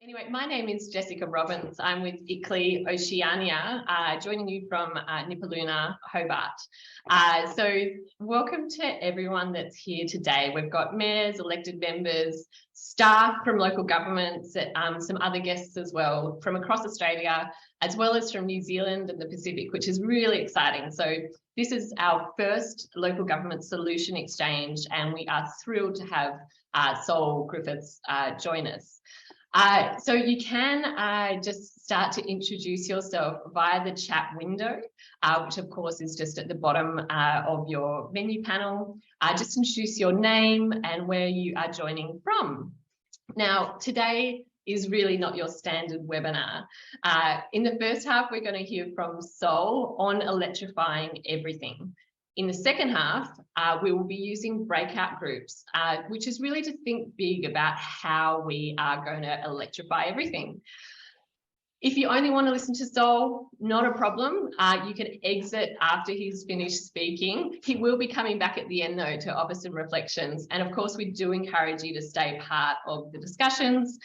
Anyway, my name is Jessica Robbins. I'm with ICLEI Oceania, joining you from Nipaluna, Hobart. So welcome to everyone that's here today. We've got mayors, elected members, staff from local governments, some other guests as well from across Australia, as well as from New Zealand and the Pacific, which is really exciting. So this is our first local government solution exchange, and we are thrilled to have Saul Griffith join us. So you can just start to introduce yourself via the chat window, which of course is just at the bottom of your menu panel. Just introduce your name and where you are joining from. Now, today is really not your standard webinar. In the first half, we're going to hear from Saul on electrifying everything. In the second half, we will be using breakout groups, which is really to think big about how we are going to electrify everything. If you only want to listen to Saul, not a problem. You can exit after he's finished speaking. He will be coming back at the end, though, to offer some reflections. And of course, we do encourage you to stay part of the discussions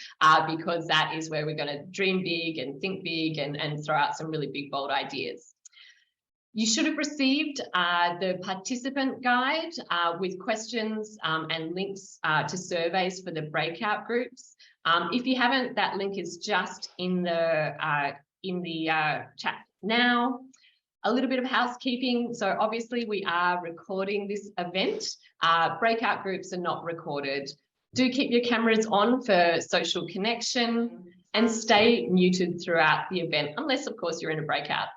because that is where we're going to dream big and think big and throw out some really big, bold ideas. You should have received the participant guide with questions and links to surveys for the breakout groups. If you haven't, that link is just in the chat now. A little bit of housekeeping. So obviously we are recording this event. Breakout groups are not recorded. Do keep your cameras on for social connection and stay muted throughout the event, unless of course you're in a breakout.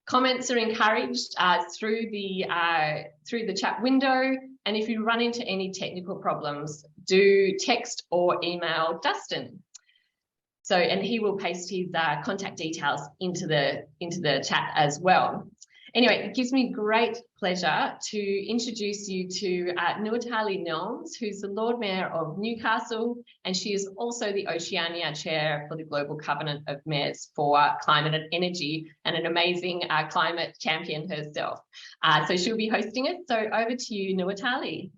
Comments are encouraged through the chat window, and if you run into any technical problems, do text or email Dustin. So, and he will paste his contact details into the chat as well. Anyway, it gives me great pleasure to introduce you to Nuatali Nelms, who's the Lord Mayor of Newcastle, and she is also the Oceania Chair for the Global Covenant of Mayors for Climate and Energy, and an amazing climate champion herself. So she'll be hosting it. So over to you, Nuatali.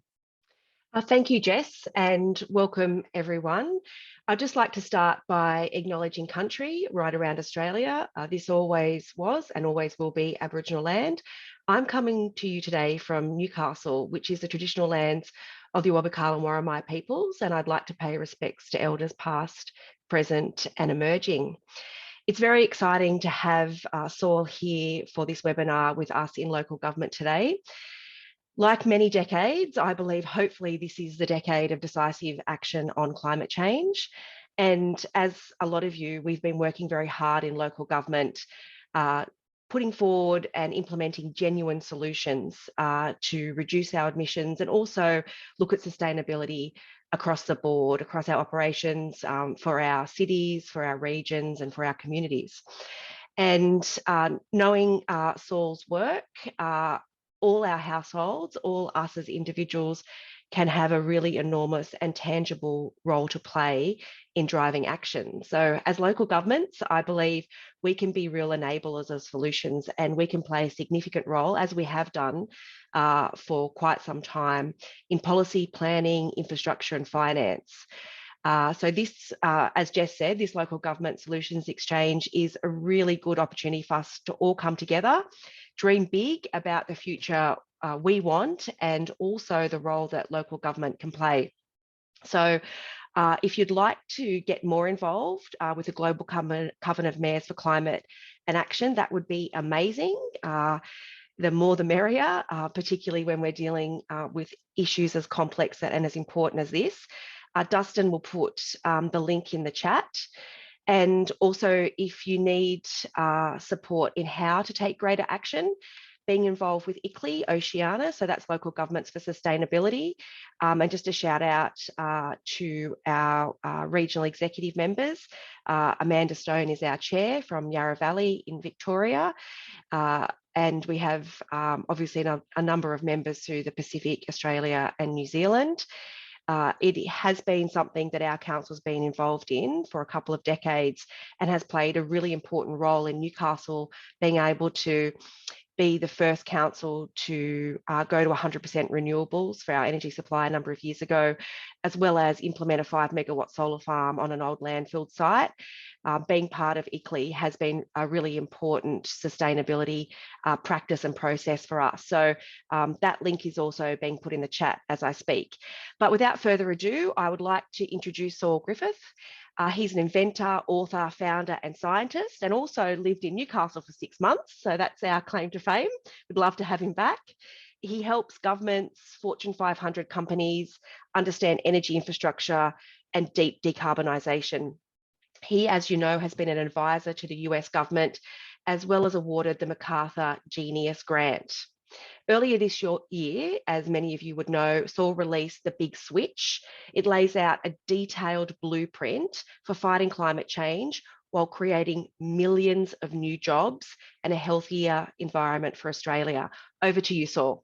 Thank you, Jess, and welcome everyone. I'd just like to start by acknowledging country right around Australia. This always was and always will be Aboriginal land. I'm coming to you today from Newcastle, which is the traditional lands of the Awabakal and Worimi peoples, and I'd like to pay respects to elders past, present and emerging. It's very exciting to have Saul here for this webinar with us in local government today. Like many decades, I believe hopefully this is the decade of decisive action on climate change. And as a lot of you, we've been working very hard in local government, putting forward and implementing genuine solutions to reduce our emissions and also look at sustainability across the board, across our operations, for our cities, for our regions and for our communities. And knowing Saul's work, all our households, all us as individuals can have a really enormous and tangible role to play in driving action. So as local governments, I believe we can be real enablers of solutions and we can play a significant role, as we have done for quite some time, in policy, planning, infrastructure and finance. So this, as Jess said, this local government solutions exchange is a really good opportunity for us to all come together, dream big about the future we want, and also the role that local government can play. So if you'd like to get more involved with the Global Covenant of Mayors for Climate and Action, that would be amazing. The more the merrier, particularly when we're dealing with issues as complex and as important as this. Dustin will put the link in the chat. And also, if you need support in how to take greater action, being involved with ICLEI Oceania, so that's Local Governments for Sustainability. And just a shout out to our regional executive members. Amanda Stone is our chair from Yarra Valley in Victoria. And we have obviously a number of members through the Pacific, Australia and New Zealand. It has been something that our council's been involved in for a couple of decades and has played a really important role in Newcastle being able to be the first council to go to 100% renewables for our energy supply a number of years ago, as well as implement a 5 megawatt solar farm on an old landfill site. Being part of ICLEI has been a really important sustainability practice and process for us. So that link is also being put in the chat as I speak. But without further ado, I would like to introduce Saul Griffith. He's an inventor, author, founder, and scientist, and also lived in Newcastle for 6 months. So that's our claim to fame. We'd love to have him back. He helps governments, Fortune 500 companies understand energy infrastructure and deep decarbonisation. He, as you know, has been an advisor to the US government, as well as awarded the MacArthur Genius Grant. Earlier this year, as many of you would know, Saul released The Big Switch. It lays out a detailed blueprint for fighting climate change while creating millions of new jobs and a healthier environment for Australia. Over to you, Saul.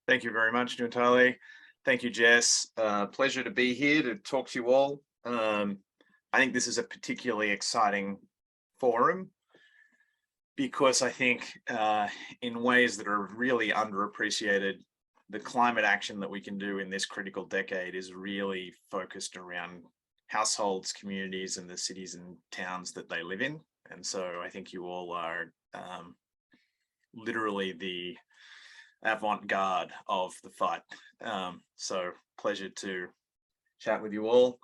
Thank you very much, Natalie. Thank you, Jess. Pleasure to be here to talk to you all. I think this is a particularly exciting forum because I think in ways that are really underappreciated, the climate action that we can do in this critical decade is really focused around households, communities, and the cities and towns that they live in. And so I think you all are literally the avant-garde of the fight. So pleasure to chat with you all.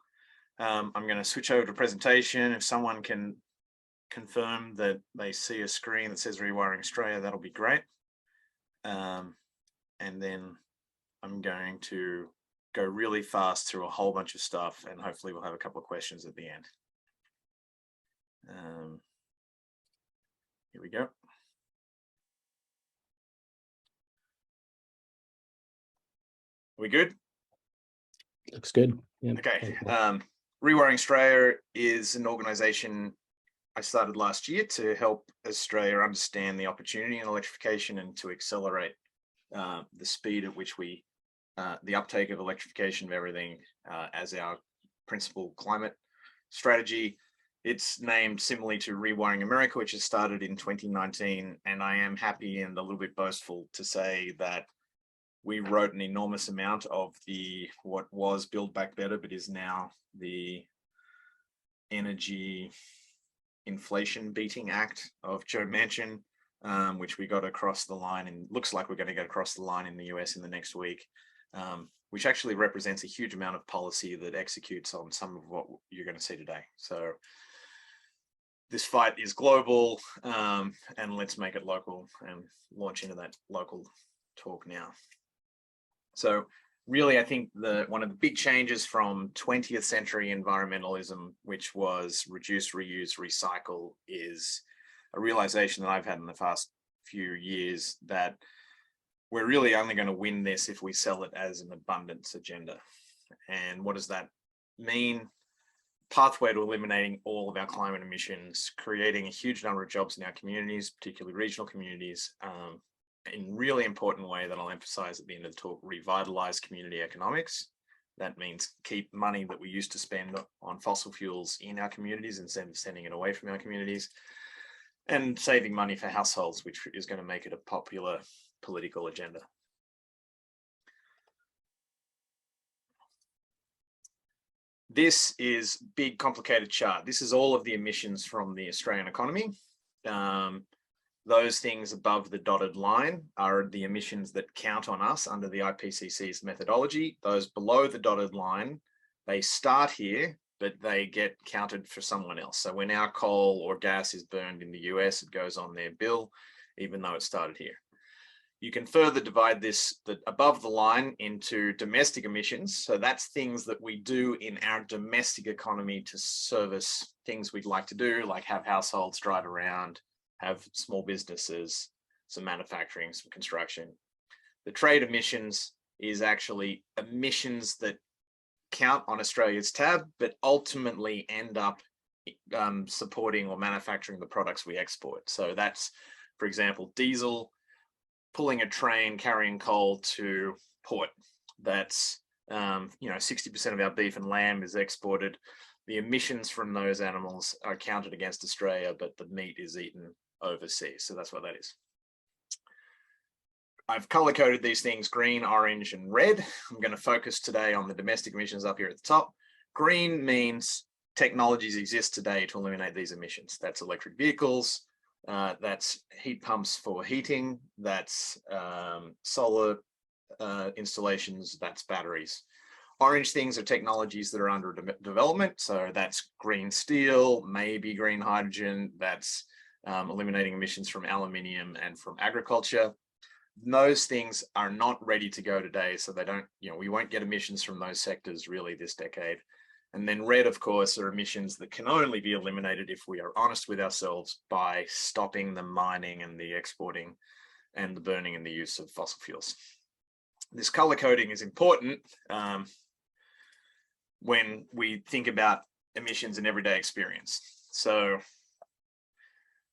I'm going to switch over to presentation. If someone can confirm that they see a screen that says Rewiring Australia, that'll be great. And then I'm going to go really fast through a whole bunch of stuff, and hopefully we'll have a couple of questions at the end. Here we go. We good? Looks good. Yeah. Okay. Rewiring Australia is an organisation I started last year to help Australia understand the opportunity in electrification and to accelerate the speed at which we, the uptake of electrification of everything as our principal climate strategy. It's named similarly to Rewiring America, which has started in 2019. And I am happy and a little bit boastful to say that we wrote an enormous amount of what was Build Back Better, but is now the Energy Inflation Beating Act of Joe Manchin, which we got across the line, and looks like we're going to get across the line in the US in the next week, which actually represents a huge amount of policy that executes on some of what you're going to see today. So this fight is global, and let's make it local and launch into that local talk now. So really, I think one of the big changes from 20th century environmentalism, which was reduce, reuse, recycle, is a realization that I've had in the past few years that we're really only going to win this if we sell it as an abundance agenda. And what does that mean? Pathway to eliminating all of our climate emissions, creating a huge number of jobs in our communities, particularly regional communities, in a really important way that I'll emphasize at the end of the talk, revitalize community economics. That means keep money that we used to spend on fossil fuels in our communities instead of sending it away from our communities, and saving money for households, which is going to make it a popular political agenda. This is a big, complicated chart. This is all of the emissions from the Australian economy. Those things above the dotted line are the emissions that count on us under the IPCC's methodology. Those below the dotted line, they start here, but they get counted for someone else. So when our coal or gas is burned in the US, it goes on their bill, even though it started here. You can further divide this above the line into domestic emissions. So that's things that we do in our domestic economy to service things we'd like to do, like have households drive around, have small businesses, some manufacturing, some construction. The trade emissions is actually emissions that count on Australia's tab, but ultimately end up supporting or manufacturing the products we export. So that's, for example, diesel, pulling a train, carrying coal to port. That's, 60% of our beef and lamb is exported. the emissions from those animals are counted against Australia, but the meat is eaten overseas. So that's what that is. I've color coded these things green, orange, and red. I'm going to focus today on the domestic emissions up here at the top. Green means technologies exist today to eliminate these emissions. That's electric vehicles, that's heat pumps for heating, that's solar installations, that's batteries. Orange things are technologies that are under development. So that's green steel, maybe green hydrogen, that's eliminating emissions from aluminium and from agriculture. Those things are not ready to go today. So they don't, we won't get emissions from those sectors really this decade. And then red, of course, are emissions that can only be eliminated if we are honest with ourselves by stopping the mining and the exporting and the burning and the use of fossil fuels. This color coding is important when we think about emissions in everyday experience. So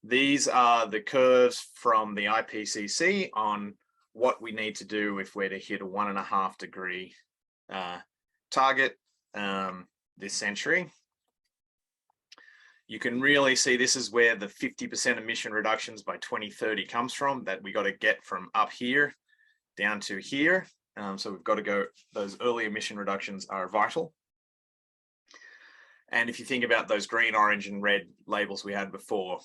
these are the curves from the IPCC on what we need to do if we're to hit a 1.5 degree target this century. You can really see this is where the 50% emission reductions by 2030 comes from, that we got to get from up here down to here. So we've got to go, those early emission reductions are vital. And if you think about those green, orange, and red labels we had before,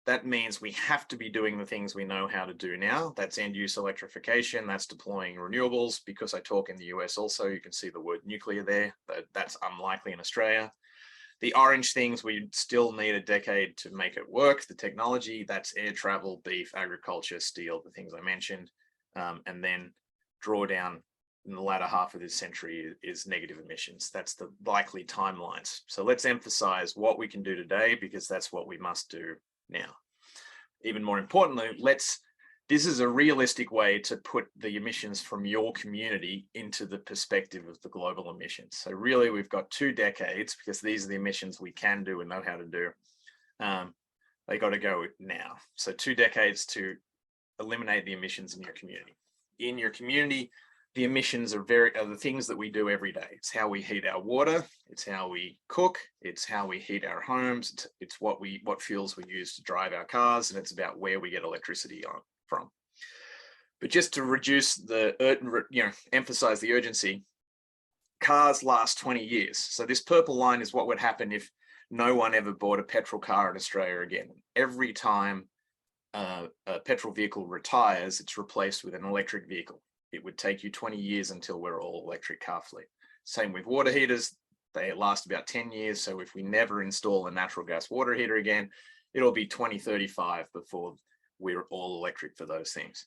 that means we have to be doing the things we know how to do now. That's end use electrification, that's deploying renewables. Because I talk in the US also, you can see the word nuclear there, but that's unlikely in Australia. The orange things, we still need a decade to make it work. The technology, that's air travel, beef, agriculture, steel, the things I mentioned. And then drawdown in the latter half of this century is negative emissions. That's the likely timelines. So let's emphasize what we can do today, because that's what we must do now. Even more importantly, this is a realistic way to put the emissions from your community into the perspective of the global emissions. So really, we've got 2 decades, because these are the emissions we can do and know how to do. They got to go now. So 2 decades to eliminate the emissions in your community. In your community, the emissions are the things that we do every day. It's how we heat our water, it's how we cook, it's how we heat our homes, it's what fuels we use to drive our cars, and it's about where we get electricity from. But just to reduce emphasize the urgency, cars last 20 years. So this purple line is what would happen if no one ever bought a petrol car in Australia again. Every time a petrol vehicle retires, it's replaced with an electric vehicle. It would take you 20 years until we're all electric car fleet. Same with water heaters. They last about 10 years. So if we never install a natural gas water heater again, it'll be 2035 before we're all electric for those things.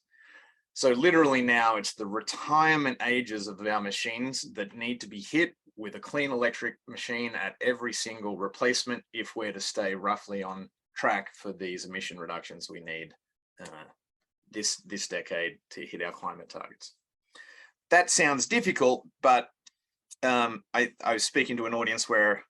So literally now it's the retirement ages of our machines that need to be hit with a clean electric machine at every single replacement if we're to stay roughly on track for these emission reductions we need this decade to hit our climate targets. That sounds difficult, but I was speaking to an audience where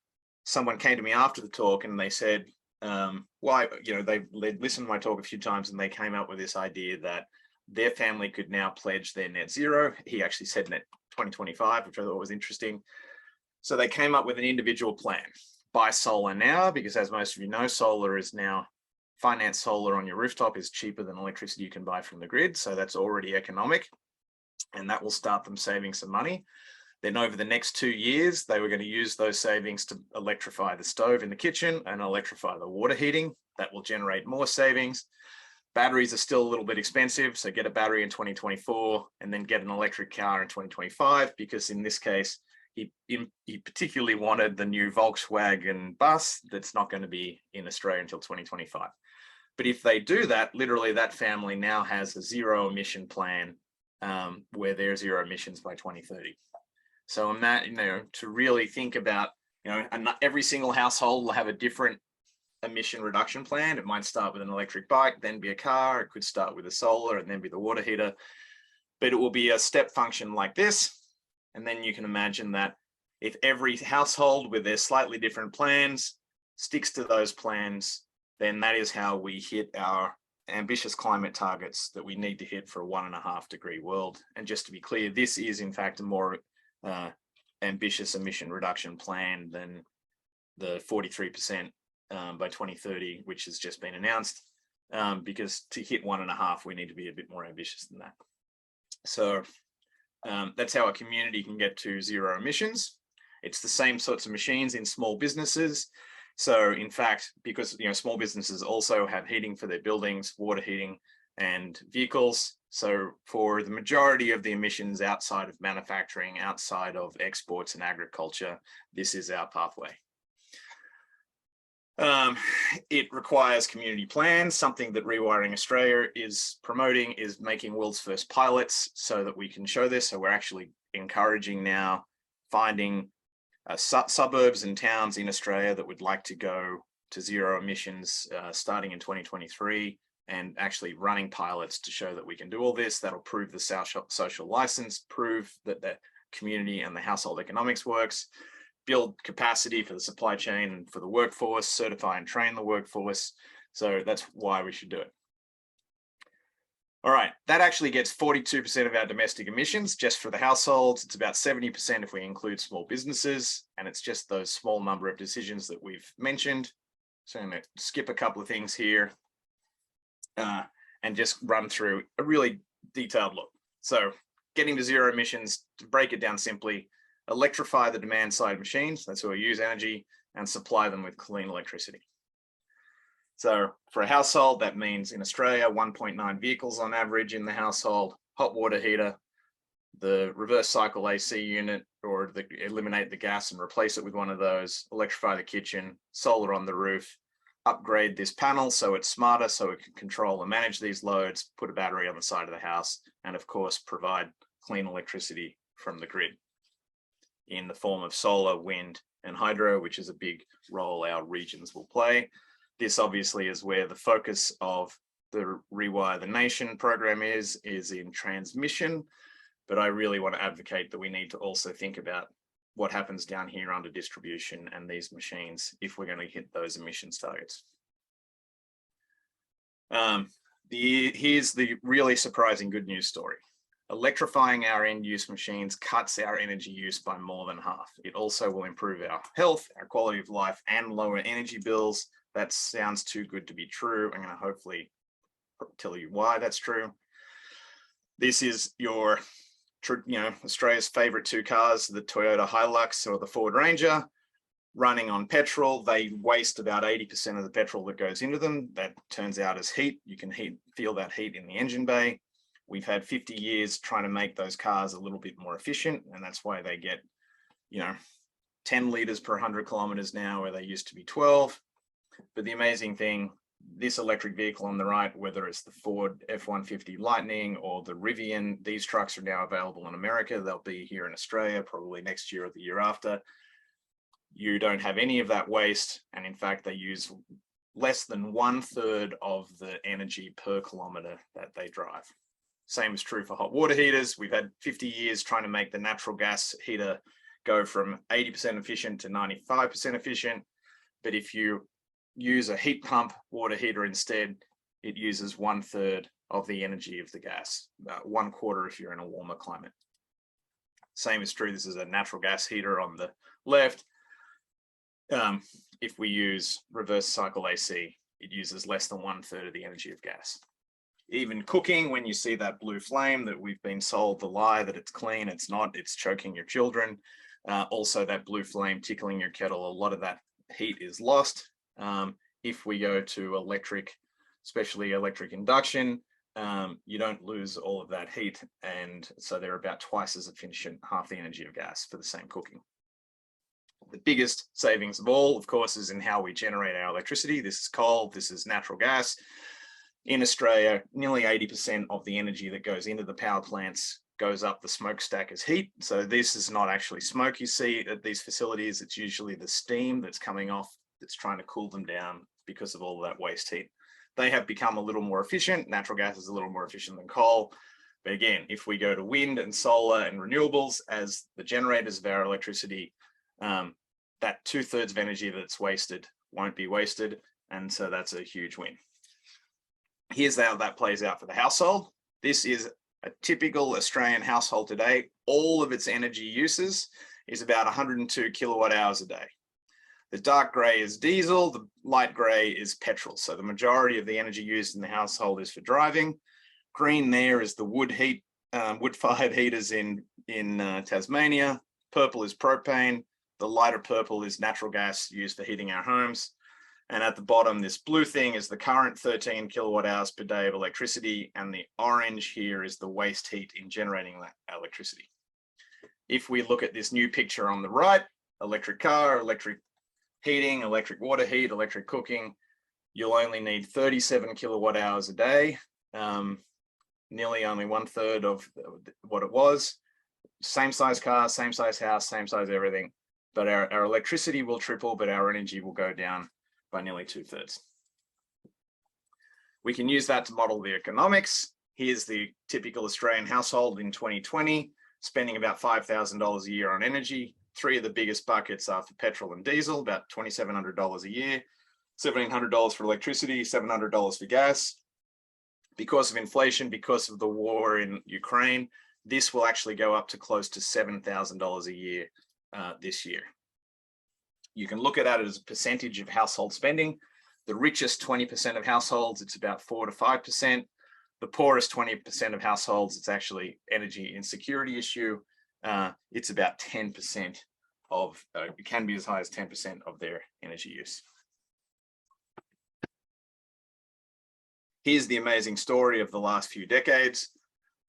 someone came to me after the talk and they said, they'd listened to my talk a few times and they came up with this idea that their family could now pledge their net zero. He actually said net 2025, which I thought was interesting. So they came up with an individual plan. Buy solar now, because as most of you know, solar is now, finance solar on your rooftop is cheaper than electricity you can buy from the grid. So that's already economic, and that will start them saving some money. Then over the next 2 years, they were going to use those savings to electrify the stove in the kitchen and electrify the water heating. That will generate more savings. Batteries are still a little bit expensive, so get a battery in 2024 and then get an electric car in 2025, because in this case, he particularly wanted the new Volkswagen bus that's not going to be in Australia until 2025. But if they do that, literally that family now has a zero emission plan where they're zero emissions by 2030. So on that, to really think about, every single household will have a different emission reduction plan. It might start with an electric bike, then be a car. It could start with a solar and then be the water heater. But it will be a step function like this. And then you can imagine that if every household with their slightly different plans sticks to those plans, then that is how we hit our ambitious climate targets that we need to hit for a 1.5 degree world. And just to be clear, this is in fact a more ambitious emission reduction plan than the 43% by 2030, which has just been announced, because to hit 1.5, we need to be a bit more ambitious than that. So that's how a community can get to zero emissions. It's the same sorts of machines in small businesses. So in fact, because small businesses also have heating for their buildings, water heating, and vehicles. So for the majority of the emissions outside of manufacturing, outside of exports and agriculture, this is our pathway. It requires community plans. Something that Rewiring Australia is promoting is making world's first pilots so that we can show this. So we're actually encouraging now finding suburbs and towns in Australia that would like to go to zero emissions starting in 2023, and actually running pilots to show that we can do all this. That'll prove the social license, prove that the community and the household economics works, build capacity for the supply chain and for the workforce, certify and train the workforce. So that's why we should do it. All right, that actually gets 42% of our domestic emissions just for the households. It's about 70% if we include small businesses, and it's just those small number of decisions that we've mentioned. So I'm going to skip a couple of things here and just run through a really detailed look. So getting to zero emissions, to break it down simply, electrify the demand side machines, that's where we use energy, and supply them with clean electricity. So for a household, that means in Australia, 1.9 vehicles on average in the household, hot water heater, the reverse cycle AC unit, or eliminate the gas and replace it with one of those, electrify the kitchen, solar on the roof, upgrade this panel so it's smarter, so it can control and manage these loads, put a battery on the side of the house, and of course, provide clean electricity from the grid in the form of solar, wind, and hydro, which is a big role our regions will play. This obviously is where the focus of the Rewire the Nation program is in transmission, but I really want to advocate that we need to also think about what happens down here under distribution and these machines if we're going to hit those emissions targets. Here's the really surprising good news story. Electrifying our end use machines cuts our energy use by more than half. It also will improve our health, our quality of life, and lower energy bills. That sounds too good to be true. I'm going to hopefully tell you why that's true. This is your, Australia's favorite two cars, the Toyota Hilux or the Ford Ranger, running on petrol. They waste about 80% of the petrol that goes into them. That turns out as heat. You can feel that heat in the engine bay. We've had 50 years trying to make those cars a little bit more efficient, and that's why they get, 10 liters per 100 kilometers now, where they used to be 12. But the amazing thing, this electric vehicle on the right, whether it's the Ford F-150 Lightning or the Rivian, these trucks are now available in America. They'll be here in Australia probably next year or the year after. You don't have any of that waste, and in fact, they use less than 1/3 of the energy per kilometer that they drive. Same is true for hot water heaters. We've had 50 years trying to make the natural gas heater go from 80% efficient to 95% efficient. But if you use a heat pump water heater instead, it uses 1/3 of the energy of the gas, 1/4 if you're in a warmer climate. Same is true. This is a natural gas heater on the left. If we use reverse cycle AC, it uses less than 1/3 of the energy of gas. Even cooking, when you see that blue flame that we've been sold the lie that it's clean, it's not, it's choking your children. Also that blue flame tickling your kettle, a lot of that heat is lost. If we go to electric, especially electric induction, you don't lose all of that heat. And so they're about twice as efficient, half the energy of gas for the same cooking. The biggest savings of all, of course, is in how we generate our electricity. This is coal, this is natural gas. In Australia, nearly 80% of the energy that goes into the power plants goes up the smokestack as heat. So this is not actually smoke you see at these facilities. It's usually the steam that's coming off that's trying to cool them down because of all of that waste heat. They have become a little more efficient. Natural gas is a little more efficient than coal. But again, if we go to wind and solar and renewables as the generators of our electricity, that 2/3 of energy that's wasted won't be wasted. And so that's a huge win. Here's how that plays out for the household. This is a typical Australian household today. All of its energy uses is about 102 kilowatt hours a day. The dark grey is diesel, the light grey is petrol. So the majority of the energy used in the household is for driving. Green there is the wood-fired heaters in Tasmania. Purple is propane. The lighter purple is natural gas used for heating our homes. And at the bottom, this blue thing is the current 13 kilowatt hours per day of electricity. And the orange here is the waste heat in generating that electricity. If we look at this new picture on the right, electric car, electric heating, electric water heat, electric cooking, you'll only need 37 kilowatt hours a day, nearly only 1/3 of what it was. Same size car, same size house, same size everything. But our electricity will triple, but our energy will go down by nearly 2/3. We can use that to model the economics. Here's the typical Australian household in 2020, spending about $5,000 a year on energy. 3 of the biggest buckets are for petrol and diesel, about $2,700 a year, $1,700 for electricity, $700 for gas. Because of inflation, because of the war in Ukraine, this will actually go up to close to $7,000 a year this year. You can look at it as a percentage of household spending. The richest 20% of households, it's about 4 to 5%. The poorest 20% of households, it's actually energy insecurity issue. It's about 10% of, it can be as high as 10% of their energy use. Here's the amazing story of the last few decades.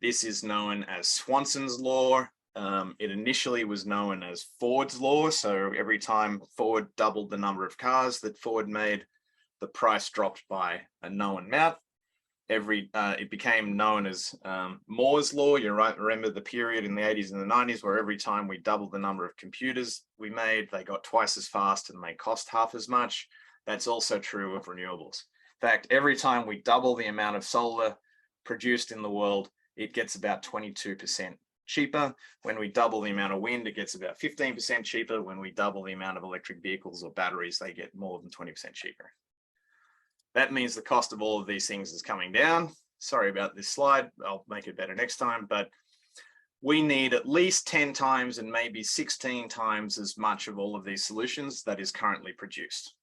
This is known as Swanson's law. It initially was known as Ford's law. So every time Ford doubled the number of cars that Ford made, the price dropped by a known amount. It became known as Moore's law. You're right. Remember the period in the 80s and the 90s where every time we doubled the number of computers we made, they got twice as fast and they cost half as much. That's also true of renewables. In fact, every time we double the amount of solar produced in the world, it gets about 22% cheaper. When we double the amount of wind, it gets about 15% cheaper. When we double the amount of electric vehicles or batteries, they get more than 20% cheaper. That means the cost of all of these things is coming down. Sorry about this slide. I'll make it better next time, but we need at least 10 times and maybe 16 times as much of all of these solutions that is currently produced.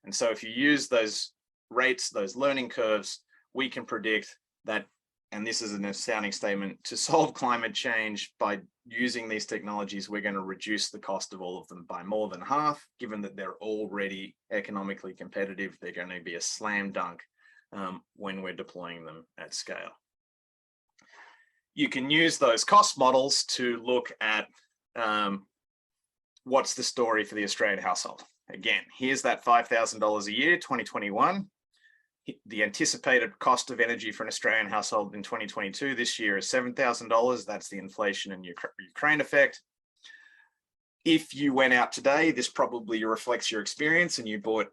And so if you use those rates, those learning curves, we can predict that, and this is an astounding statement, to solve climate change by using these technologies, we're going to reduce the cost of all of them by more than half. Given that they're already economically competitive, they're going to be a slam dunk when we're deploying them at scale. You can use those cost models to look at what's the story for the Australian household. Again, here's that $5,000 a year, 2021. The anticipated cost of energy for an Australian household in 2022 this year is $7,000. That's the inflation and Ukraine effect. If you went out today, this probably reflects your experience and you bought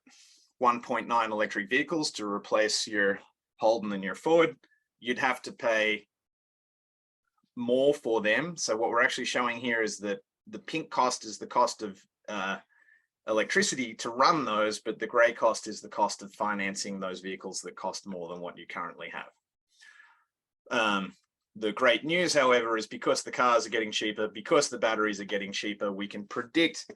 1.9 electric vehicles to replace your Holden and your Ford, you'd have to pay more for them. So what we're actually showing here is that the pink cost is the cost of electricity to run those, but the grey cost is the cost of financing those vehicles that cost more than what you currently have. The great news, however, is because the cars are getting cheaper, because the batteries are getting cheaper, we can predict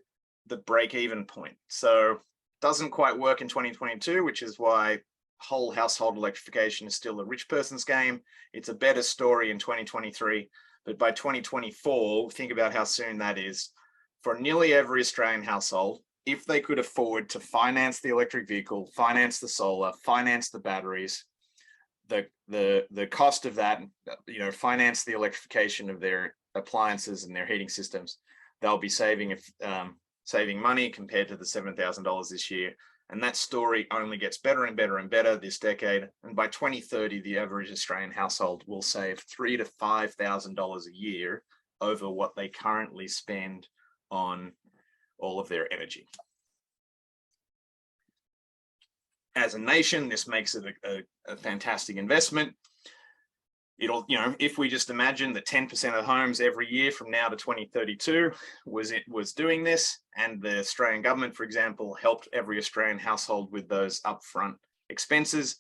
the break-even point. So it doesn't quite work in 2022, which is why whole household electrification is still a rich person's game. It's a better story in 2023, but by 2024, think about how soon that is. For nearly every Australian household, if they could afford to finance the electric vehicle, finance the solar, finance the batteries, the cost of that, finance the electrification of their appliances and their heating systems, they'll be saving money compared to the $7,000 this year. And that story only gets better and better and better this decade. And by 2030, the average Australian household will save $3,000 to $5,000 a year over what they currently spend on all of their energy. As a nation, this makes it a fantastic investment. It'll, if we just imagine that 10% of homes every year from now to 2032 was doing this, and the Australian government, for example, helped every Australian household with those upfront expenses,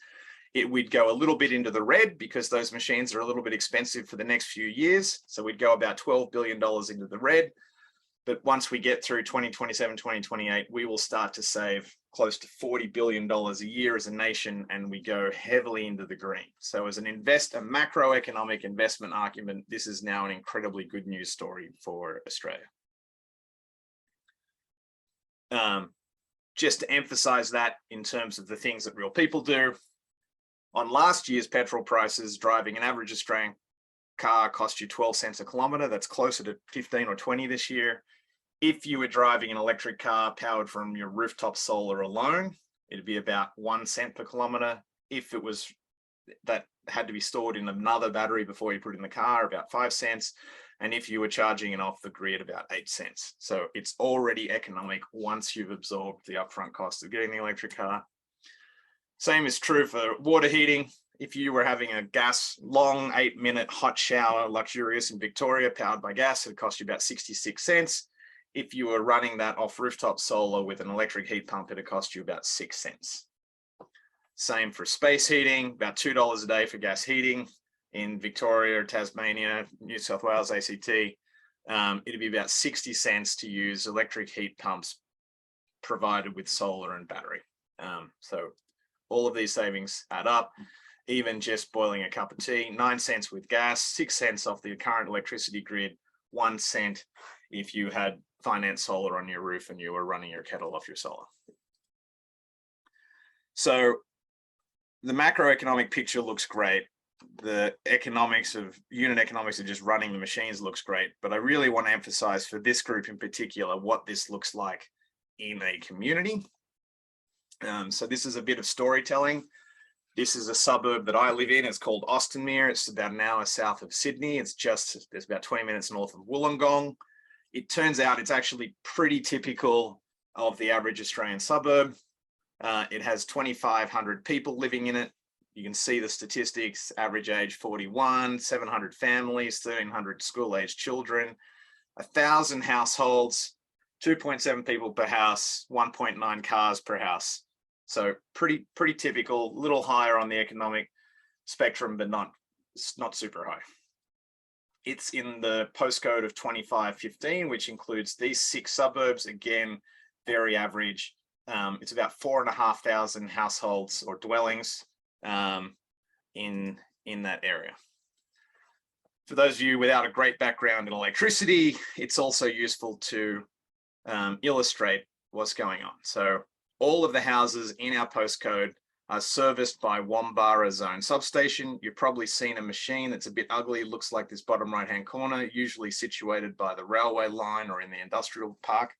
we'd go a little bit into the red because those machines are a little bit expensive for the next few years. So we'd go about $12 billion into the red. But once we get through 2027, 2028, we will start to save close to $40 billion a year as a nation, and we go heavily into the green. So as a macroeconomic investment argument, this is now an incredibly good news story for Australia. Just to emphasize that in terms of the things that real people do, on last year's petrol prices, driving an average Australian car cost you 12 cents a kilometre. That's closer to 15 or 20 this year. If you were driving an electric car powered from your rooftop solar alone, it'd be about 1 cent per kilometre. If it was that had to be stored in another battery before you put it in the car, about 5 cents. And if you were charging it off the grid, about 8 cents. So it's already economic once you've absorbed the upfront cost of getting the electric car. Same is true for water heating. If you were having a long 8-minute hot shower, luxurious in Victoria, powered by gas, it'd cost you about 66 cents. If you were running that off rooftop solar with an electric heat pump, it'd cost you about 6 cents. Same for space heating, about $2 a day for gas heating. In Victoria, Tasmania, New South Wales, ACT, it'd be about 60 cents to use electric heat pumps provided with solar and battery. So all of these savings add up. Even just boiling a cup of tea, 9 cents with gas, 6 cents off the current electricity grid, 1 cent if you had finance solar on your roof and you were running your kettle off your solar. So the macroeconomic picture looks great. The unit economics of just running the machines looks great, but I really want to emphasize for this group in particular what this looks like in a community. So this is a bit of storytelling. This is a suburb that I live in. It's called Oceania. It's about an hour south of Sydney. There's about 20 minutes north of Wollongong. It turns out it's actually pretty typical of the average Australian suburb. It has 2,500 people living in it. You can see the statistics, average age 41, 700 families, 1,300 school-aged children, 1,000 households, 2.7 people per house, 1.9 cars per house. So pretty typical, little higher on the economic spectrum, but not super high. It's in the postcode of 2515, which includes these 6 suburbs. Again, very average. It's about 4,500 households or dwellings in that area. For those of you without a great background in electricity, it's also useful to illustrate what's going on. So all of the houses in our postcode are serviced by Wombara Zone Substation. You've probably seen a machine that's a bit ugly, looks like this bottom right-hand corner, usually situated by the railway line or in the industrial park.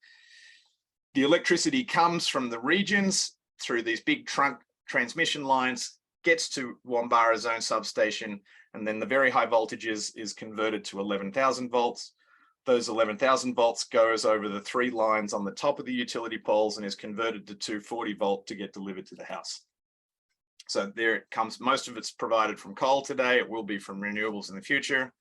The electricity comes from the regions through these big trunk transmission lines, gets to Wombara Zone Substation, and then the very high voltages is converted to 11,000 volts. Those 11,000 volts goes over the 3 lines on the top of the utility poles and is converted to 240 volt to get delivered to the house. So there it comes. Most of it's provided from coal today. It will be from renewables in the future.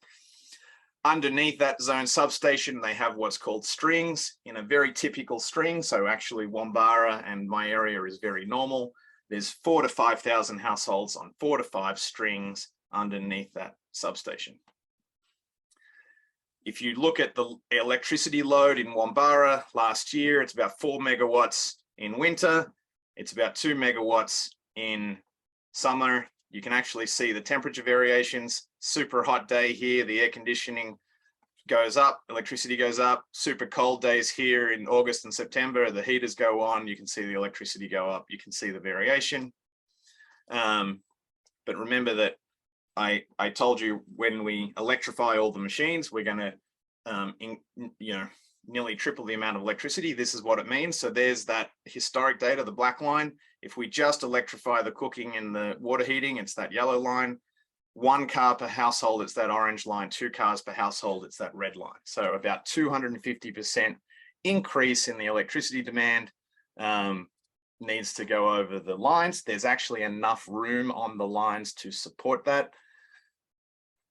Underneath that zone substation, they have what's called strings in a very typical string. So actually Wombara and my area is very normal. There's 4,000 to 5,000 households on 4 to 5 strings underneath that substation. If you look at the electricity load in Wombara last year, it's about 4 megawatts in winter. It's about 2 megawatts in summer. You can actually see the temperature variations. Super hot day here, the air conditioning goes up, electricity goes up. Super cold days here in August and September, the heaters go on, you can see the electricity go up, you can see the variation. But remember that I told you when we electrify all the machines, we're going to, nearly triple the amount of electricity. This is what it means. So there's that historic data, the black line. If we just electrify the cooking and the water heating, it's that yellow line. 1 car per household, it's that orange line. 2 cars per household, it's that red line. So about 250% increase in the electricity demand needs to go over the lines. There's actually enough room on the lines to support that.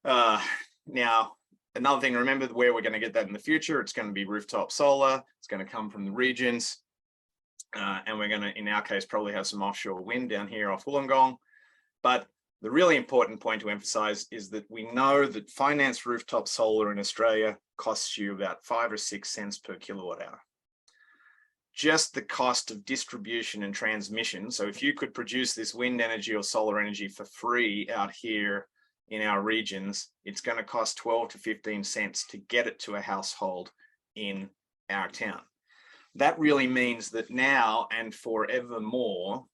Now, another thing, remember where we're going to get that in the future. It's going to be rooftop solar. It's going to come from the regions. And we're going to, in our case, probably have some offshore wind down here off Wollongong. But The really important point to emphasize is that we know that financed rooftop solar in Australia costs you about 5 or 6 cents per kilowatt hour. Just the cost of distribution and transmission. So if you could produce this wind energy or solar energy for free out here in our regions, it's going to cost 12 to 15 cents to get it to a household in our town. That really means that now and forevermore,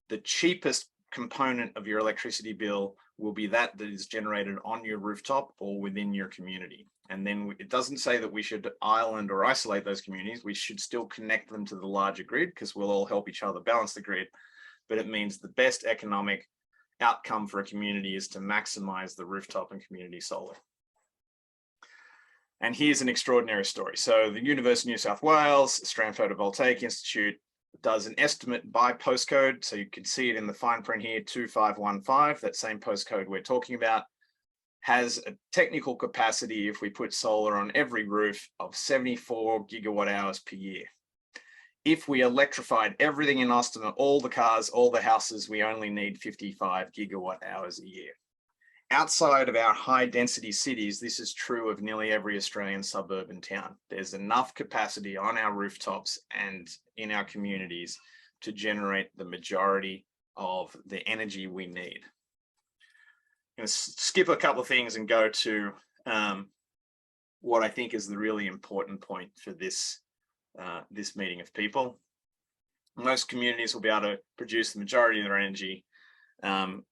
the cheapest component of your electricity bill will be that is generated on your rooftop or within your community. And then it doesn't say that we should island or isolate those communities. We should still connect them to the larger grid because we'll all help each other balance the grid. But it means the best economic outcome for a community is to maximize the rooftop and community solar. And here's an extraordinary story. So the University of New South Wales, Australian Photovoltaic Institute does an estimate by postcode. So you can see it in the fine print here, 2515, that same postcode we're talking about, has a technical capacity, if we put solar on every roof, of 74 gigawatt hours per year. If we electrified everything in Austin, all the cars, all the houses, we only need 55 gigawatt hours a year. Outside of our high density cities, this is true of nearly every Australian suburban town. There's enough capacity on our rooftops and in our communities to generate the majority of the energy we need. I'm going to skip a couple of things and go to what I think is the really important point for this meeting of people. Most communities will be able to produce the majority of their energy, and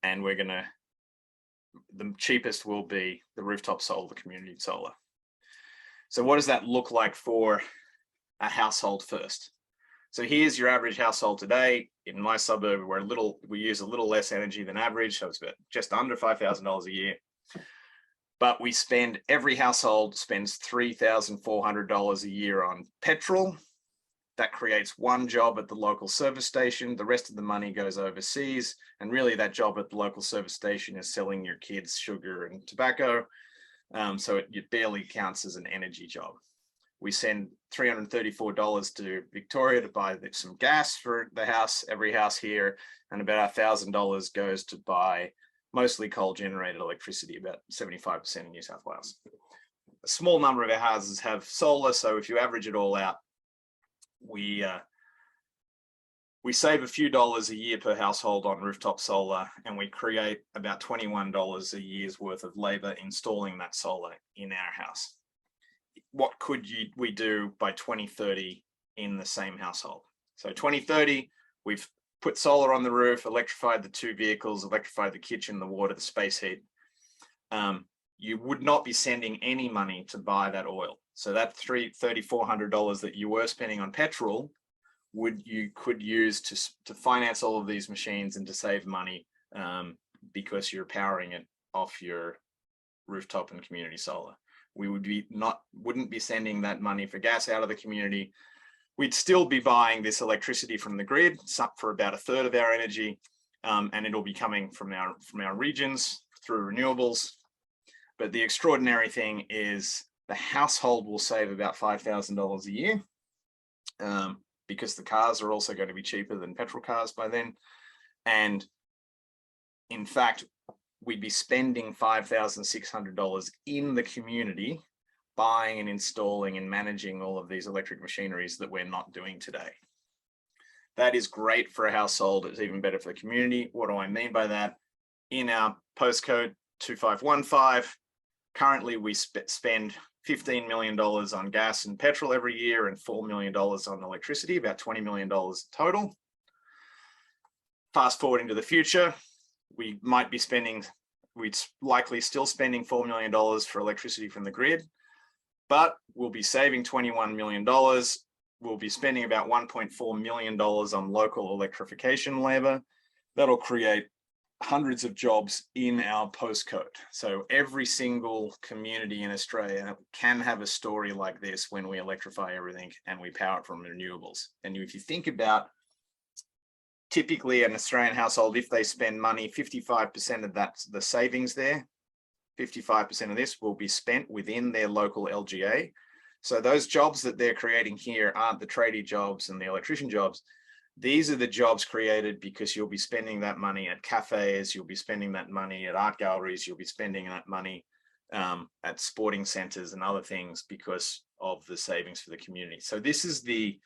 the cheapest will be the rooftop solar, the community solar. So what does that look like for a household first? So here's your average household today. In my suburb, we use a little less energy than average, so it's about just under $5,000 a year. But every household spends $3,400 a year on petrol. That creates one job at the local service station. The rest of the money goes overseas. And really that job at the local service station is selling your kids sugar and tobacco. So it barely counts as an energy job. We send $334 to Victoria to buy some gas for the house, every house here, and about $1,000 goes to buy mostly coal-generated electricity, about 75% in New South Wales. A small number of our houses have solar, so if you average it all out, we save a few dollars a year per household on rooftop solar, and we create about $21 a year's worth of labor installing that solar in our house. What could we do by 2030 in the same household? So 2030, we've put solar on the roof, electrified the 2 vehicles, electrified the kitchen, the water, the space heat. You would not be sending any money to buy that oil. So that $3,400 that you were spending on petrol, you could use to finance all of these machines and to save money because you're powering it off your rooftop and community solar. We wouldn't be sending that money for gas out of the community. We'd still be buying this electricity from the grid for about 1/3 of our energy, and it'll be coming from our regions through renewables. But the extraordinary thing is the household will save about $5,000 a year because the cars are also going to be cheaper than petrol cars by then. And in fact, we'd be spending $5,600 in the community buying and installing and managing all of these electric machineries that we're not doing today. That is great for a household. It's even better for the community. What do I mean by that? In our postcode 2515, currently we spend $15 million on gas and petrol every year and $4 million on electricity, about $20 million total. Fast forward into the future, we'd likely still spending $4 million for electricity from the grid, but we'll be saving $21 million. We'll be spending about $1.4 million on local electrification labor. That'll create hundreds of jobs in our postcode. So every single community in Australia can have a story like this when we electrify everything and we power it from renewables. And if you think about typically an Australian household, if they spend money, 55% of that, the savings there, 55% of this will be spent within their local LGA. So those jobs that they're creating here aren't the tradie jobs and the electrician jobs. these are the jobs created because you'll be spending that money at cafes, you'll be spending that money at art galleries, you'll be spending that money at sporting centres and other things because of the savings for the community. So this is the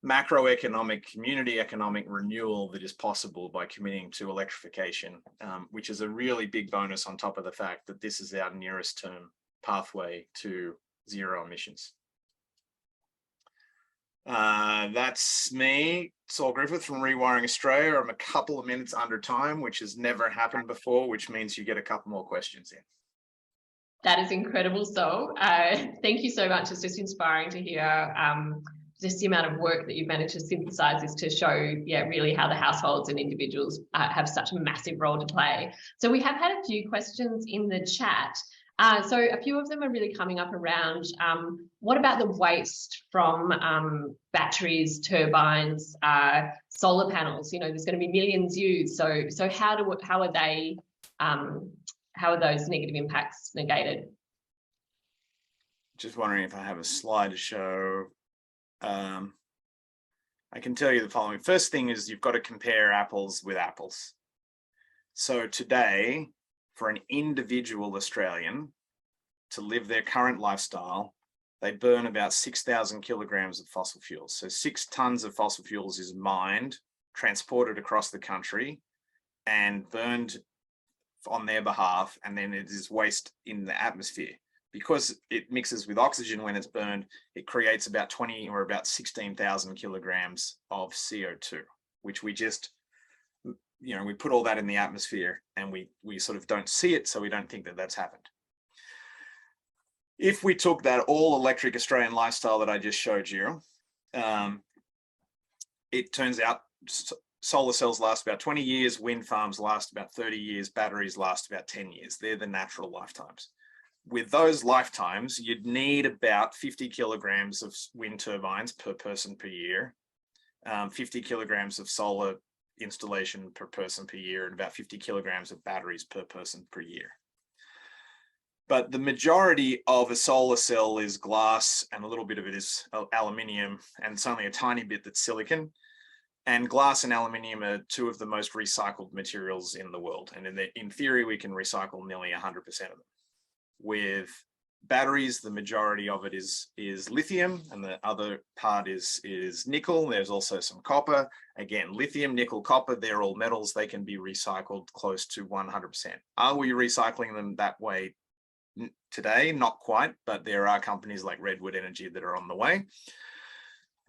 macroeconomic, community economic renewal that is possible by committing to electrification, which is a really big bonus on top of the fact that this is our nearest term pathway to zero emissions. That's me, Saul Griffith from Rewiring Australia. I'm a couple of minutes under time, which has never happened before, which means you get a couple more questions in. That is incredible, Saul. Thank you so much. It's just inspiring to hear just the amount of work that you've managed to synthesize this to show, yeah, really how the households and individuals have such a massive role to play. So we have had a few questions in the chat. So a few of them are really coming up around what about the waste from batteries, turbines, solar panels? You know, there's going to be millions used. So how are they? How are those negative impacts negated? Just wondering if I have a slide to show. I can tell you the following. First thing is you've got to compare apples with apples. So today, for an individual Australian to live their current lifestyle, they burn about 6,000 kilograms of fossil fuels. So 6 tons of fossil fuels is mined, transported across the country and burned on their behalf, and then it is waste in the atmosphere. Because it mixes with oxygen when it's burned, it creates about 20 or about 16,000 kilograms of CO2, which we just, you know, we put all that in the atmosphere and we sort of don't see it, so we don't think that that's happened. If we took that all electric Australian lifestyle that I just showed you, it turns out solar cells last about 20 years, wind farms last about 30 years, batteries last about 10 years. They're the natural lifetimes. With those lifetimes, you'd need about 50 kilograms of wind turbines per person per year, 50 kilograms of solar installation per person per year, and about 50 kilograms of batteries per person per year. But the majority of a solar cell is glass, and a little bit of it is aluminium, and it's only a tiny bit that's silicon. And glass and aluminium are 2 of the most recycled materials in the world. And in theory, we can recycle nearly 100% of them. With batteries, the majority of it is lithium, and the other part is nickel. There's also some copper. Again, lithium, nickel, copper, they're all metals. They can be recycled close to 100%. Are we recycling them that way today? Not quite, but there are companies like Redwood Energy that are on the way.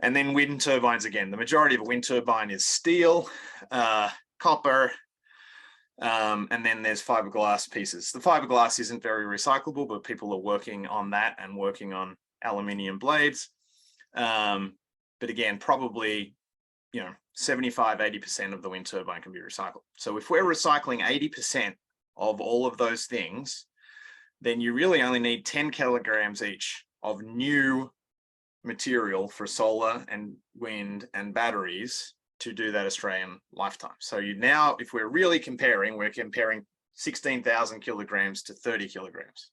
And then wind turbines, again, the majority of a wind turbine is steel, copper, and then there's fiberglass pieces. The fiberglass isn't very recyclable, but people are working on that and working on aluminium blades. But again, probably, 75, 80% of the wind turbine can be recycled. So if we're recycling 80% of all of those things, then you really only need 10 kilograms each of new material for solar and wind and batteries to do that Australian lifetime. So now, if we're really comparing, we're comparing 16,000 kilograms to 30 kilograms.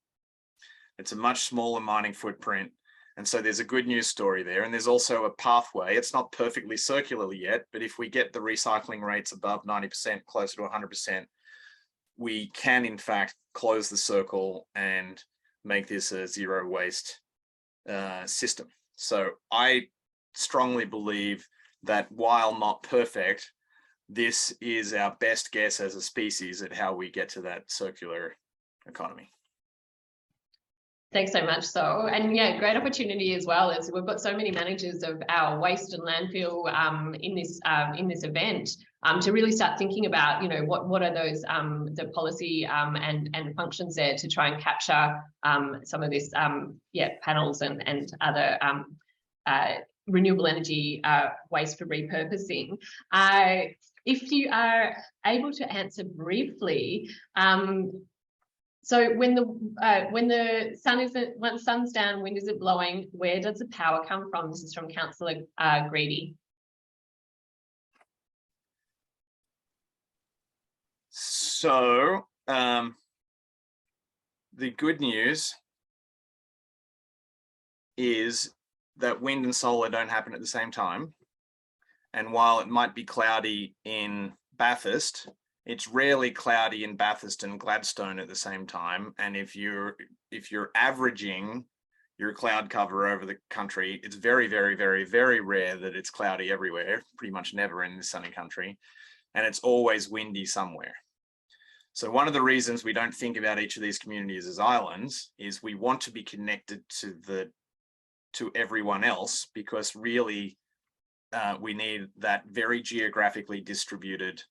It's a much smaller mining footprint. And so there's a good news story there. And there's also a pathway. It's not perfectly circular yet, but if we get the recycling rates above 90%, closer to 100%, we can in fact close the circle and make this a zero waste system. So I strongly believe that while not perfect, this is our best guess as a species at how we get to that circular economy. Thanks so much, Saul. And yeah, great opportunity as well, as we've got so many managers of our waste and landfill in this event to really start thinking about, what are those the policy and functions there to try and capture some of this panels and other renewable energy waste for repurposing. If you are able to answer briefly, so when the sun's down, wind isn't blowing, where does the power come from? This is from Councillor Greedy. So the good news is that wind and solar don't happen at the same time. And while it might be cloudy in Bathurst, it's rarely cloudy in Bathurst and Gladstone at the same time. And if you're averaging your cloud cover over the country, it's very, very, very, very rare that it's cloudy everywhere, pretty much never in this sunny country. And it's always windy somewhere. So one of the reasons we don't think about each of these communities as islands is we want to be connected to everyone else, because really we need that very geographically distributed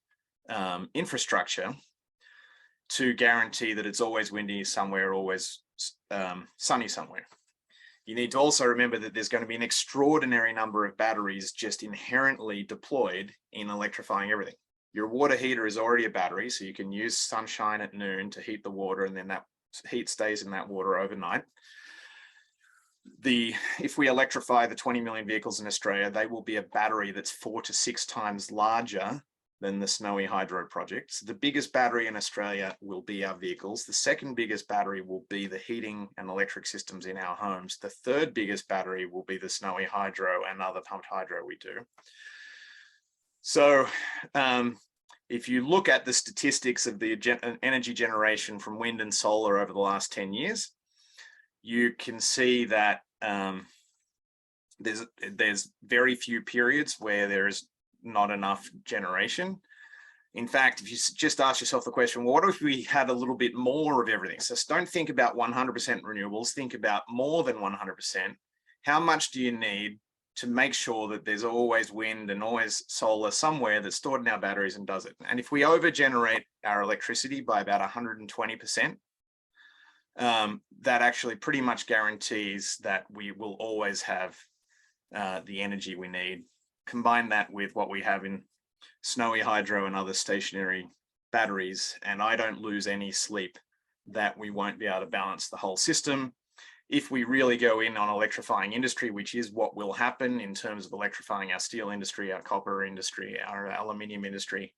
infrastructure to guarantee that it's always windy somewhere, always sunny somewhere. You need to also remember that there's going to be an extraordinary number of batteries just inherently deployed in electrifying everything. Your water heater is already a battery, so you can use sunshine at noon to heat the water, and then that heat stays in that water overnight. If we electrify the 20 million vehicles in Australia, they will be a battery that's 4 to 6 times larger than the Snowy Hydro project. So the biggest battery in Australia will be our vehicles. The second biggest battery will be the heating and electric systems in our homes. The third biggest battery will be the Snowy Hydro and other pumped hydro we do. So if you look at the statistics of the energy generation from wind and solar over the last 10 years, you can see that there's very few periods where there is not enough generation. In fact, if you just ask yourself the question, well, what if we had a little bit more of everything? So don't think about 100% renewables, think about more than 100%. How much do you need to make sure that there's always wind and always solar somewhere that's stored in our batteries and does it? And if we over-generate our electricity by about 120%, that actually pretty much guarantees that we will always have the energy we need. Combine that with what we have in Snowy Hydro and other stationary batteries, and I don't lose any sleep that we won't be able to balance the whole system. If we really go in on electrifying industry, which is what will happen in terms of electrifying our steel industry, our copper industry, our aluminium industry,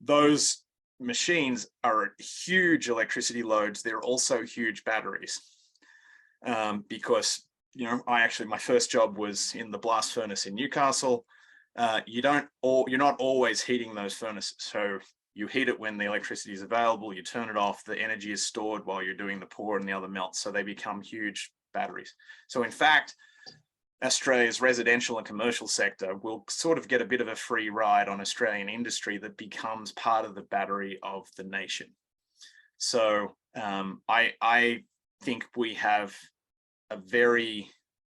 those machines are huge electricity loads. They're also huge batteries because, you know, my first job was in the blast furnace in Newcastle. You're not always heating those furnaces. So you heat it when the electricity is available, you turn it off, the energy is stored while you're doing the pour and the other melts. So they become huge batteries. So in fact, Australia's residential and commercial sector will sort of get a bit of a free ride on Australian industry that becomes part of the battery of the nation. So I think we have a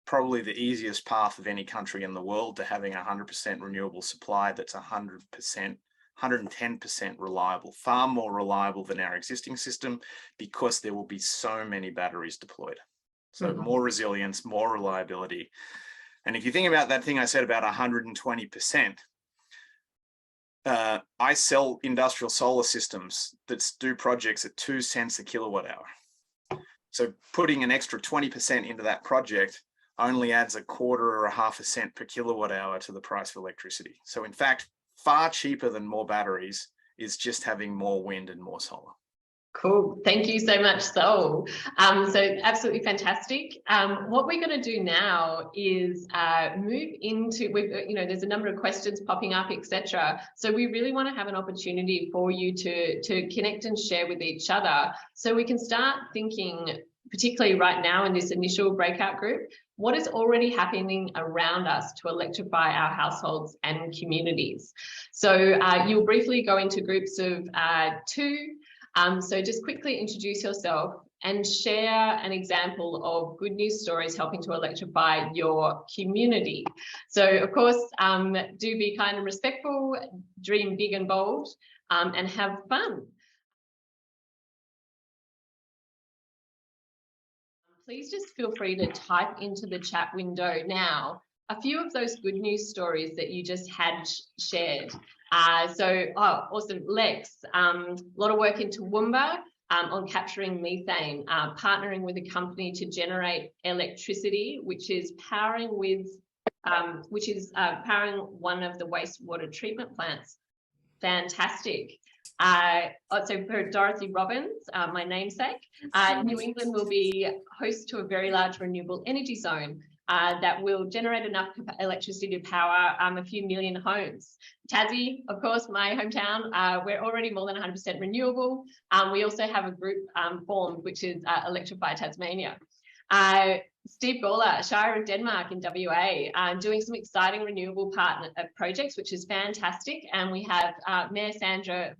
probably the easiest path of any country in the world to having 100% renewable supply that's 110% reliable, far more reliable than our existing system, because there will be so many batteries deployed. So more resilience, more reliability. And if you think about that thing I said about 120%, I sell industrial solar systems that do projects at 2 cents a kilowatt hour. So putting an extra 20% into that project only adds a quarter or a half a cent per kilowatt hour to the price of electricity. So in fact, far cheaper than more batteries is just having more wind and more solar. Cool. Thank you so much, Saul. So absolutely fantastic. What we're going to do now is move into, there's a number of questions popping up, etc. So we really want to have an opportunity for you to connect and share with each other, so we can start thinking, particularly right now in this initial breakout group, what is already happening around us to electrify our households and communities. So you'll briefly go into groups of 2. So just quickly introduce yourself and share an example of good news stories helping to electrify your community. So of course, do be kind and respectful, dream big and bold, and have fun. Please just feel free to type into the chat window now a few of those good news stories that you just had shared. Awesome, Lex, a lot of work in Toowoomba on capturing methane, partnering with a company to generate electricity, which is powering powering one of the wastewater treatment plants. Fantastic. So for Dorothy Robbins, my namesake, New England will be host to a very large renewable energy zone. that will generate enough electricity to power a few million homes. Tassie, of course, my hometown, we're already more than 100% renewable. We also have a group formed, which is Electrify Tasmania. Steve Gawler, Shire of Denmark in WA, doing some exciting renewable partner projects, which is fantastic. And we have Mayor Sandra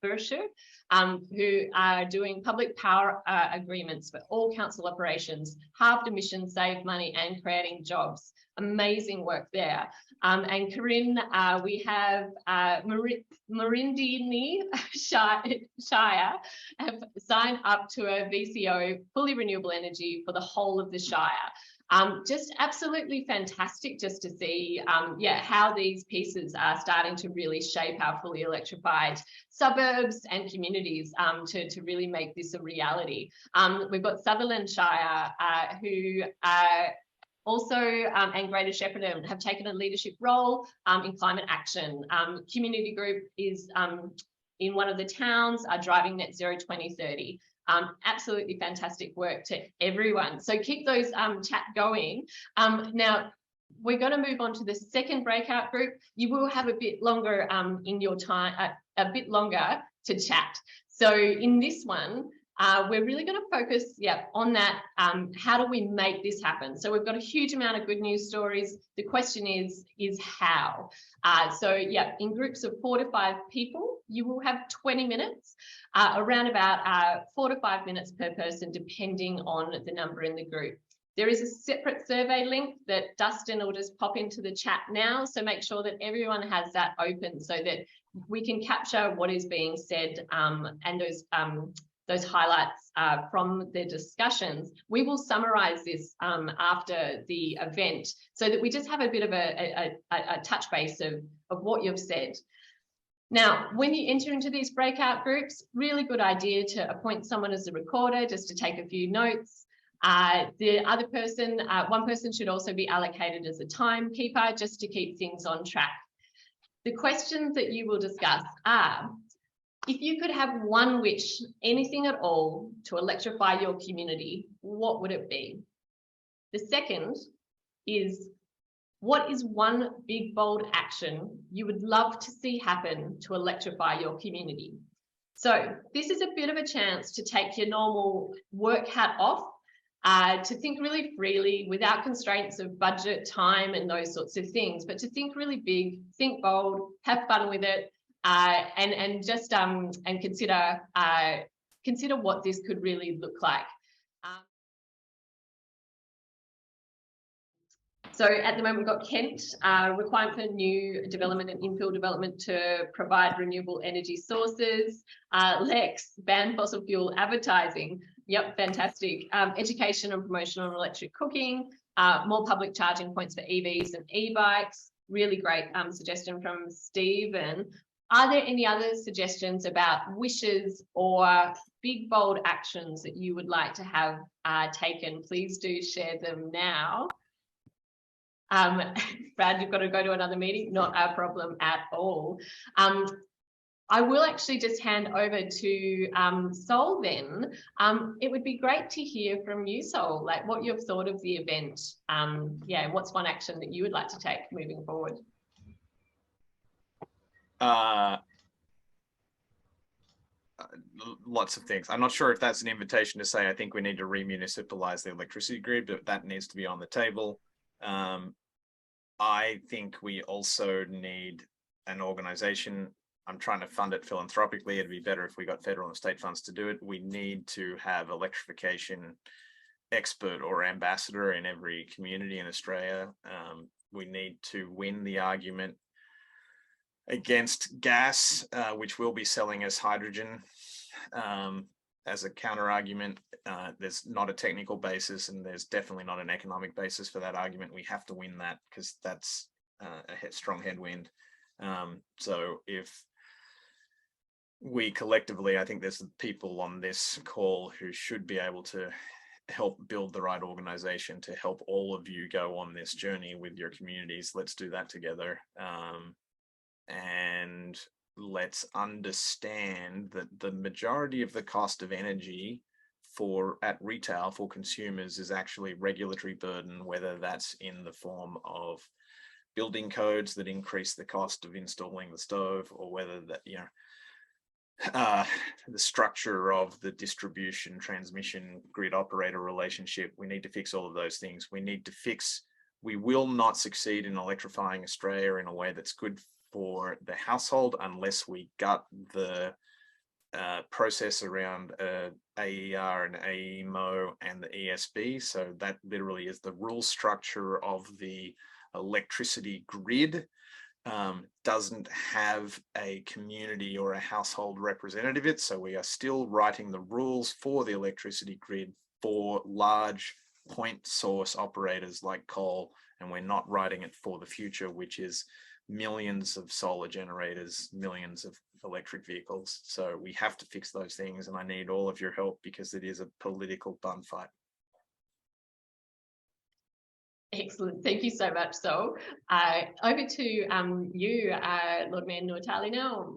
Burscher, who are doing public power agreements for all council operations, halved emissions, saved money, and creating jobs. Amazing work there. And Corinne, we have Marindini Shire have signed up to a VCO, fully renewable energy, for the whole of the Shire. Just absolutely fantastic just to see how these pieces are starting to really shape our fully electrified suburbs and communities to really make this a reality. We've got Sutherland Shire who also and Greater Shepparton have taken a leadership role in climate action. Community group is in one of the towns driving net zero 2030. Absolutely fantastic work to everyone. So keep those chat going. Now, we're going to move on to the second breakout group. You will have a bit longer in your time, a bit longer to chat. So in this one, we're really going to focus on that. How do we make this happen? So we've got a huge amount of good news stories. The question is how? In groups of 4 to 5 people, you will have 20 minutes, around about 4 to 5 minutes per person, depending on the number in the group. There is a separate survey link that Dustin will just pop into the chat now. So make sure that everyone has that open so that we can capture what is being said and those highlights from the discussions. We will summarize this after the event so that we just have a bit of a touch base of what you've said. Now, when you enter into these breakout groups, really good idea to appoint someone as a recorder just to take a few notes. The other person, one person should also be allocated as a timekeeper just to keep things on track. The questions that you will discuss are, if you could have one wish, anything at all, to electrify your community, what would it be? The second is, what is one big, bold action you would love to see happen to electrify your community? So this is a bit of a chance to take your normal work hat off, to think really freely without constraints of budget, time, and those sorts of things, but to think really big, think bold, have fun with it, and just consider what this could really look like. So at the moment, we've got Kent, requirement for new development and infill development to provide renewable energy sources. Lex, ban fossil fuel advertising. Yep, fantastic. Education and promotion on electric cooking. More public charging points for EVs and e-bikes. Really great suggestion from Stephen. Are there any other suggestions about wishes or big, bold actions that you would like to have taken? Please do share them now. Brad, you've got to go to another meeting. Not a problem at all. I will actually just hand over to Saul then. It would be great to hear from you, Saul, like what you've thought of the event. What's one action that you would like to take moving forward? Lots of things. I'm not sure if that's an invitation to say I think we need to remunicipalize the electricity grid, but that needs to be on the table. I think we also need an organization. I'm trying to fund it philanthropically. It'd be better if we got federal and state funds to do it. We need to have electrification expert or ambassador in every community in Australia. We need to win the argument against gas, which will be selling as hydrogen as a counter argument. There's not a technical basis, and there's definitely not an economic basis for that argument. We have to win that because that's a strong headwind. So if we collectively, I think there's people on this call who should be able to help build the right organization to help all of you go on this journey with your communities. Let's do that together. And let's understand that the majority of the cost of energy at retail for consumers is actually regulatory burden, whether that's in the form of building codes that increase the cost of installing the stove, or whether that, the structure of the distribution, transmission, grid operator relationship. We need to fix all of those things. We will not succeed in electrifying Australia in a way that's good for the household unless we gut the process around AER and AEMO and the ESB. So that literally is the rule structure of the electricity grid. Doesn't have a community or a household representative in it. So we are still writing the rules for the electricity grid for large point source operators like coal, and we're not writing it for the future, which is millions of solar generators, millions of electric vehicles. So we have to fix those things, and I need all of your help because it is a political bun fight. Excellent. Thank you so much, Saul. Over to you, Lord Mayor Nuatali now.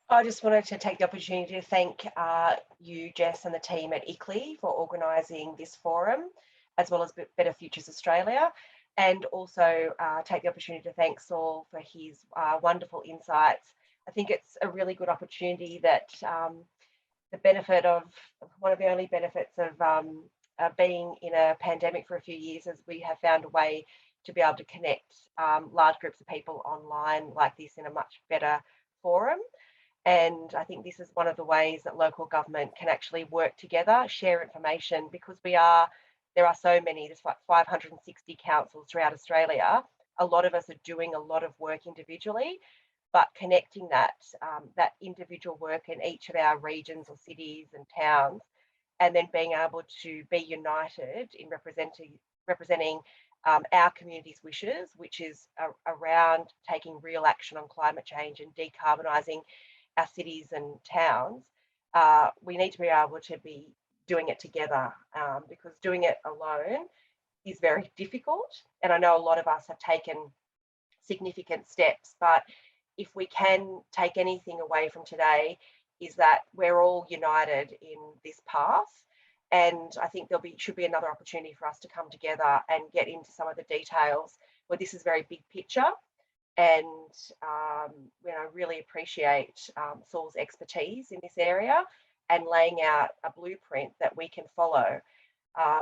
I just wanted to take the opportunity to thank you, Jess, and the team at ICLEI for organising this forum, as well as Better Futures Australia, and also take the opportunity to thank Saul for his wonderful insights. I think it's a really good opportunity that the benefit of, one of the only benefits of being in a pandemic for a few years, is we have found a way to be able to connect large groups of people online like this in a much better forum. And I think this is one of the ways that local government can actually work together, share information, because there are so many, there's like 560 councils throughout Australia. A lot of us are doing a lot of work individually, but connecting that individual work in each of our regions or cities and towns, and then being able to be united in representing our community's wishes, which is around taking real action on climate change and decarbonising our cities and towns. We need to be able to be doing it together, because doing it alone is very difficult. And I know a lot of us have taken significant steps, but if we can take anything away from today, is that we're all united in this path. And I think should be another opportunity for us to come together and get into some of the details where this is very big picture. And I really appreciate Saul's expertise in this area and laying out a blueprint that we can follow.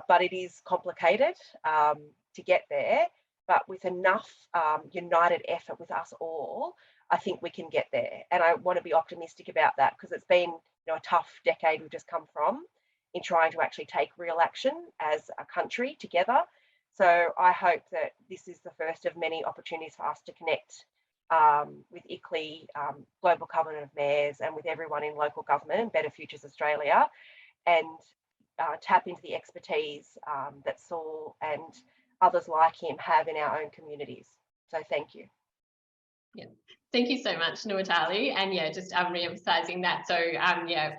But it is complicated to get there, but with enough united effort with us all, I think we can get there. And I want to be optimistic about that, because it's been a tough decade we've just come from in trying to actually take real action as a country together. So I hope that this is the first of many opportunities for us to connect with ICLEI, Global Covenant of Mayors, and with everyone in local government and Better Futures Australia, and tap into the expertise that Saul and others like him have in our own communities. So thank you. Yeah, thank you so much, Nuatali. And yeah, just re-emphasising that. So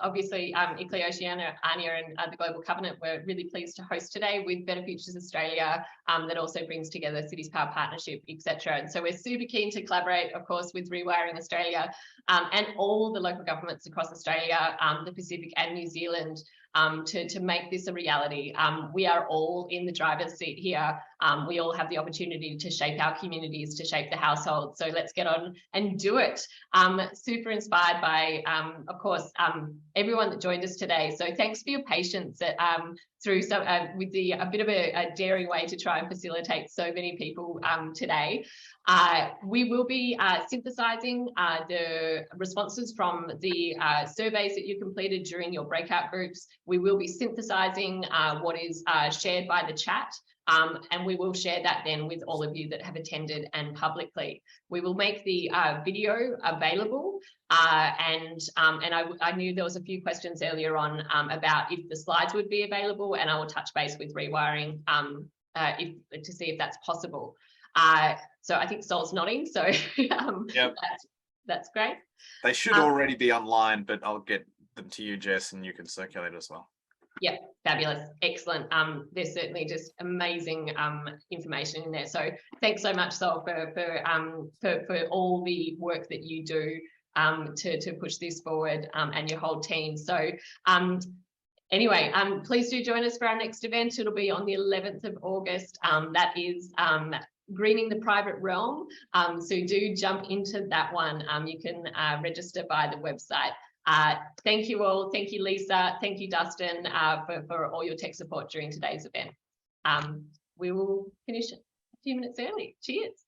obviously ICLEI Oceania and the Global Covenant, we're really pleased to host today with Better Futures Australia, that also brings together Cities Power Partnership, etc. And so we're super keen to collaborate, of course, with Rewiring Australia and all the local governments across Australia, the Pacific and New Zealand, to make this a reality. We are all in the driver's seat here. We all have the opportunity to shape our communities, to shape the household. So let's get on and do it. Super inspired by, of course, everyone that joined us today. So thanks for your patience through with a bit of a daring way to try and facilitate so many people today. We will be synthesizing the responses from the surveys that you completed during your breakout groups. We will be synthesizing what is shared by the chat, and we will share that then with all of you that have attended and publicly. We will make the video available, and I knew there was a few questions earlier on about if the slides would be available, and I will touch base with Rewiring to see if that's possible. So I think Saul's nodding, so yep. That's great. They should already be online, but I'll get them to you, Jess, and you can circulate as well. Yeah, fabulous, excellent. There's certainly just amazing information in there. So thanks so much, Saul, for all the work that you do to push this forward, and your whole team. So Anyway, please do join us for our next event. It'll be on the 11th of August. That is greening the private realm. So do jump into that one. You can register via the website. Thank you all. Thank you, Lisa. Thank you, Dustin, for all your tech support during today's event. We will finish a few minutes early. Cheers.